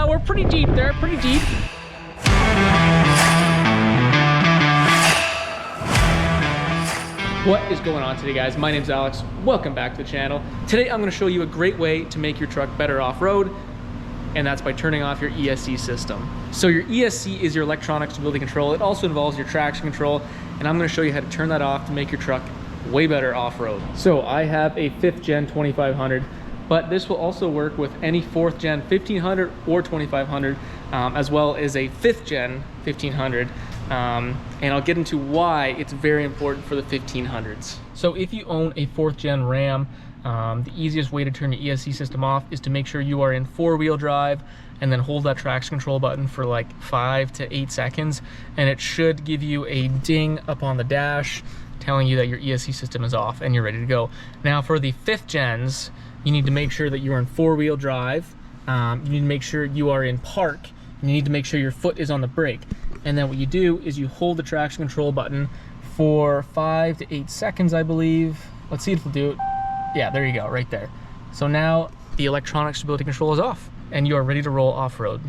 we're pretty deep there, pretty deep. What is going on today, guys? My name's Alex. Welcome back to the channel. Today I'm going to show you a great way to make your truck better off-road, and that's by turning off your ESC system. So your ESC is your electronic stability control. It also involves your traction control, and I'm going to show you how to turn that off to make your truck way better off-road. So I have a 5th gen 2500, but this will also work with any 4th gen 1500 or 2500, as well as a 5th gen 1500. And I'll get into why it's very important for the 1500s. So if you own a 4th gen Ram, the easiest way to turn your ESC system off is to make sure you are in 4-wheel drive and then hold that traction control button for like 5 to 8 seconds, and it should give you a ding up on the dash telling you that your ESC system is off and you're ready to go. Now for the 5th gens, you need to make sure that you're in 4-wheel drive. You need to make sure you are in park. You need to make sure your foot is on the brake. And then what you do is you hold the traction control button for 5 to 8 seconds, I believe. Let's see if it'll do it. Yeah, there you go, right there. So now the electronic stability control is off and you are ready to roll off-road.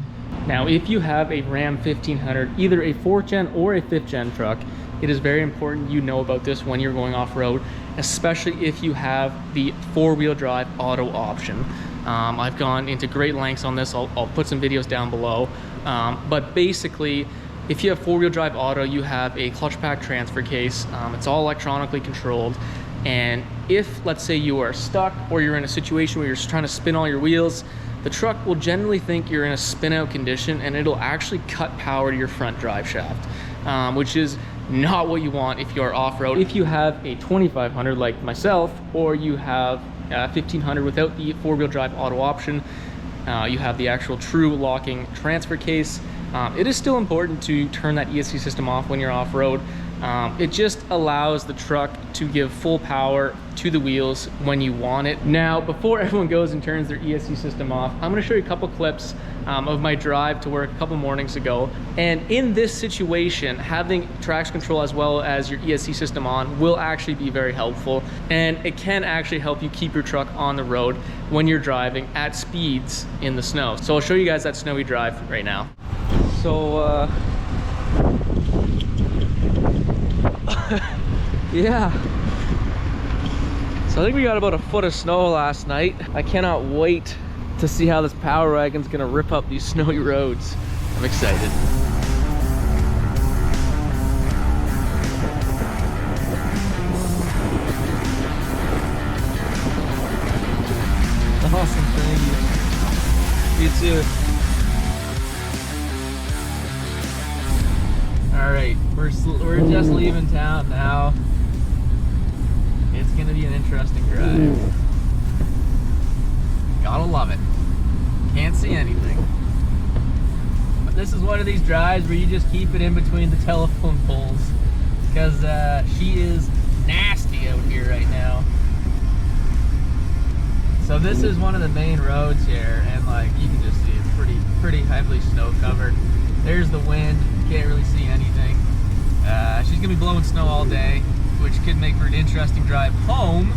Now, if you have a Ram 1500, either a 4th gen or a 5th gen truck, it is very important you know about this when you're going off-road, especially if you have the 4-wheel drive auto option. I've gone into great lengths on this. I'll put some videos down below. But basically, if you have 4-wheel drive auto, you have a clutch pack transfer case. It's all electronically controlled. And if, let's say, you are stuck or you're in a situation where you're trying to spin all your wheels, the truck will generally think you're in a spin out condition, and it'll actually cut power to your front drive shaft, which is not what you want if you're off-road. If you have a 2500 like myself, or you have a 1500 without the 4-wheel drive auto option, you have the actual true locking transfer case, it is still important to turn that ESC system off when you're off-road. It just allows the truck to give full power to the wheels when you want it. Now, before everyone goes and turns their ESC system off, I'm going to show you a couple clips of my drive to work a couple mornings ago. And in this situation, having traction control as well as your ESC system on will actually be very helpful. And it can actually help you keep your truck on the road when you're driving at speeds in the snow. So I'll show you guys that snowy drive right now. So, yeah. So I think we got about a foot of snow last night. I cannot wait to see how this power wagon's gonna rip up these snowy roads. I'm excited. Awesome, thank you. You too. All right, we're just leaving town now. It's gonna be an interesting drive. Gotta love it. Can't see anything. But this is one of these drives where you just keep it in between the telephone poles, because she is nasty out here right now. So this is one of the main roads here, and like you can just see it's pretty heavily snow covered. There's the wind. Can't really see anything. She's gonna be blowing snow all day, which could make for an interesting drive home.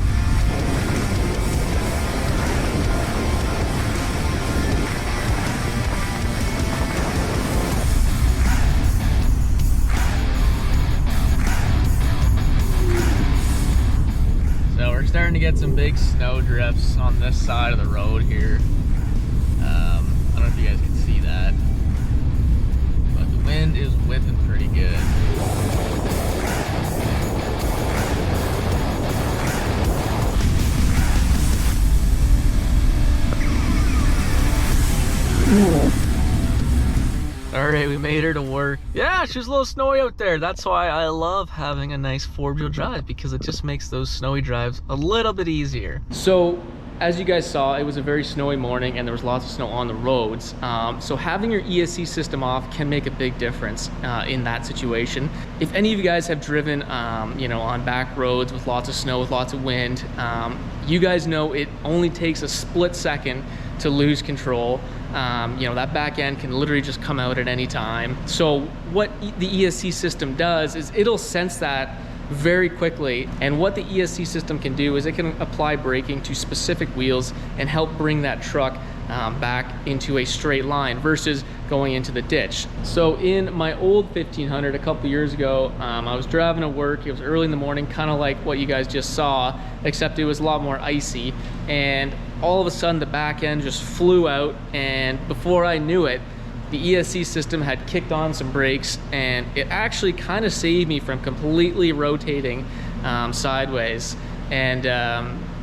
So we're starting to get some big snow drifts on this side of the road here. I don't know if you guys can see that. Wind is whipping pretty good. All right, we made her to work. Yeah, she's a little snowy out there. That's why I love having a nice 4-wheel drive, because it just makes those snowy drives a little bit easier. So, as you guys saw, it was a very snowy morning and there was lots of snow on the roads. So having your ESC system off can make a big difference in that situation. If any of you guys have driven, you know, on back roads with lots of snow, with lots of wind, you guys know it only takes a split second to lose control. You know, that back end can literally just come out at any time. So what the ESC system does is it'll sense that very quickly. And what the ESC system can do is it can apply braking to specific wheels and help bring that truck back into a straight line versus going into the ditch. So in my old 1500 a couple years ago, I was driving to work. It was early in the morning, kind of like what you guys just saw, except it was a lot more icy. And all of a sudden the back end just flew out, and before I knew it, the ESC system had kicked on some brakes, and it actually kind of saved me from completely rotating sideways. And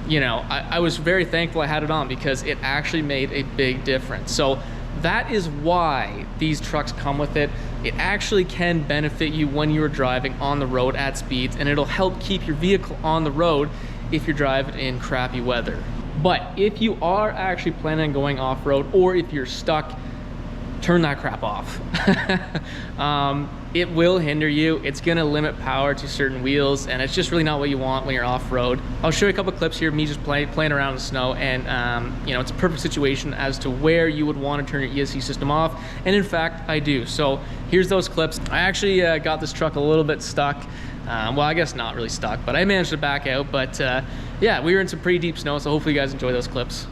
you know, I was very thankful I had it on, because it actually made a big difference. So that is why these trucks come with it. It actually can benefit you when you're driving on the road at speeds, and it'll help keep your vehicle on the road if you're driving in crappy weather. But if you are actually planning on going off-road, or if you're stuck, turn that crap off. It will hinder you. It's gonna limit power to certain wheels, and it's just really not what you want when you're off-road. I'll show you a couple clips here of me just playing around in the snow, and you know, it's a perfect situation as to where you would want to turn your ESC system off, and in fact, I do. So here's those clips. I actually got this truck a little bit stuck. Well, I guess not really stuck, but I managed to back out. But yeah, we were in some pretty deep snow, so hopefully you guys enjoy those clips.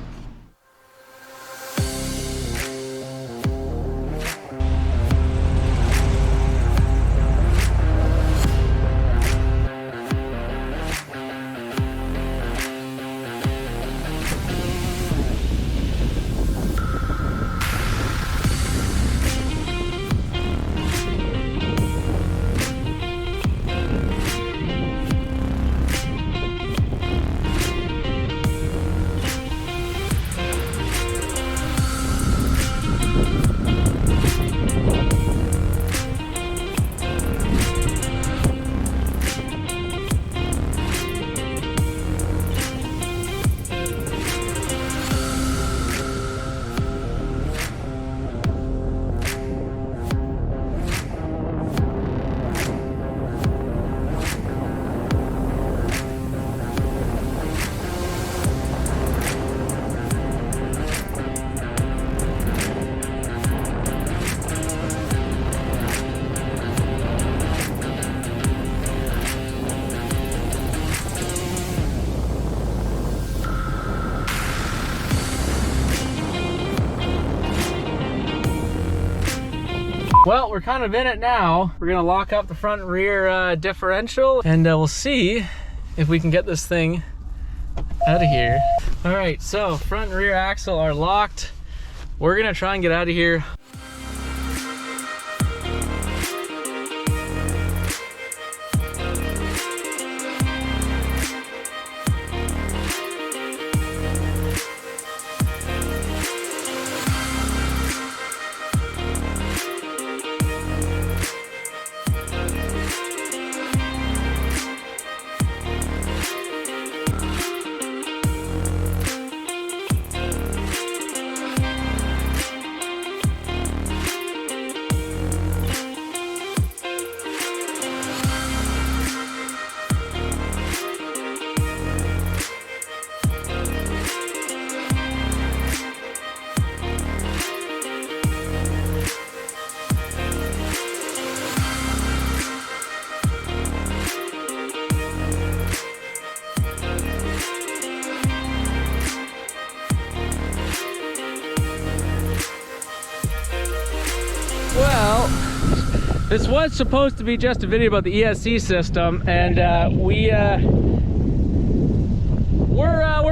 Well, we're kind of in it now. We're gonna lock up the front and rear differential, and we'll see if we can get this thing out of here. All right, so front and rear axle are locked. We're gonna try and get out of here. Well, this was supposed to be just a video about the ESC system, and we're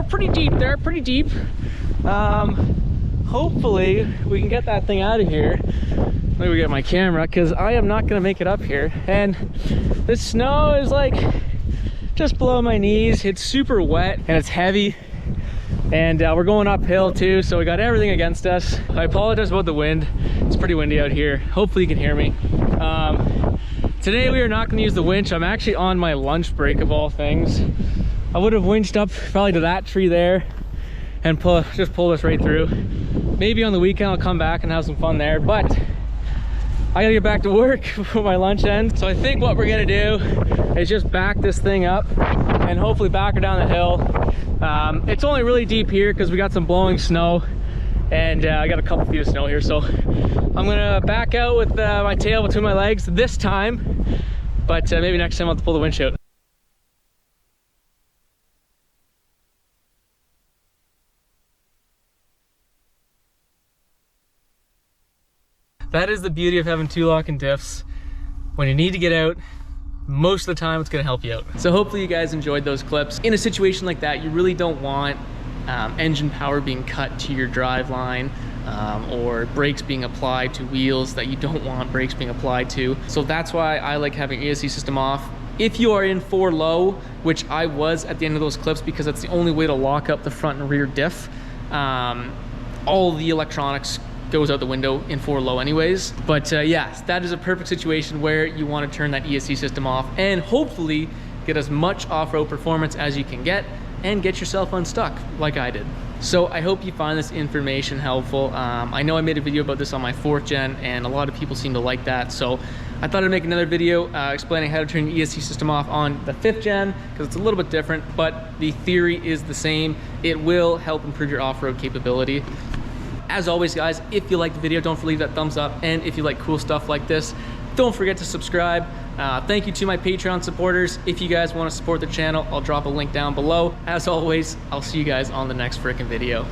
pretty deep there, pretty deep. Hopefully we can get that thing out of here. Let me get my camera, because I am not gonna make it up here. And the snow is like just below my knees. It's super wet and it's heavy. And we're going uphill too, so we got everything against us. I apologize about the wind. It's pretty windy out here. Hopefully you can hear me. Today we are not gonna use the winch. I'm actually on my lunch break of all things. I would have winched up probably to that tree there and just pull us right through. Maybe on the weekend I'll come back and have some fun there, but I gotta get back to work before my lunch ends. So I think what we're gonna do is just back this thing up and hopefully back her down the hill. It's only really deep here because we got some blowing snow, and I got a couple feet of snow here. So I'm gonna back out with my tail between my legs this time, but maybe next time I'll have to pull the winch out. that is the beauty of having 2-lock and diffs. When you need to get out, most of the time it's gonna help you out. So hopefully you guys enjoyed those clips. In a situation like that, you really don't want engine power being cut to your drive line, or brakes being applied to wheels that you don't want brakes being applied to. So that's why I like having ESC system off. If you are in 4 low, which I was at the end of those clips because that's the only way to lock up the front and rear diff, all the electronics goes out the window in 4 low anyways. But yes, that is a perfect situation where you want to turn that ESC system off and hopefully get as much off-road performance as you can get and get yourself unstuck like I did. So I hope you find this information helpful. I know I made a video about this on my 4th gen and a lot of people seem to like that. So I thought I'd make another video explaining how to turn the ESC system off on the 5th gen because it's a little bit different, but the theory is the same. It will help improve your off-road capability. As always, guys, if you like the video, don't forget that thumbs up. And if you like cool stuff like this, don't forget to subscribe. Thank you to my Patreon supporters. If you guys want to support the channel, I'll drop a link down below. As always, I'll see you guys on the next frickin' video.